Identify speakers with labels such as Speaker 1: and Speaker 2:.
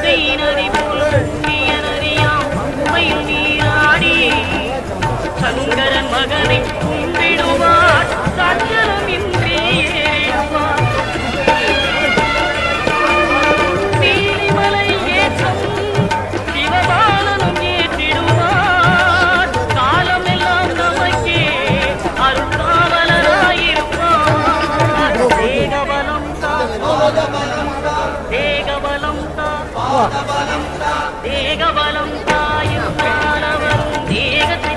Speaker 1: நதி போல் புண்ணிய நதியாம் உண்மையில் நீராடி சங்கரன் மகனை கும்பிடுவார் சஞ்சலமின்றி ஏறுவார் நீலிமலை ஏற்றம் சிவபாலனும் ஏற்றிடுவார் காலமெல்லாம் நமக்கே அருள்காவலராயிருப்பார் தேகபலம் தேகபலம் தாயும் காலவரும் தேக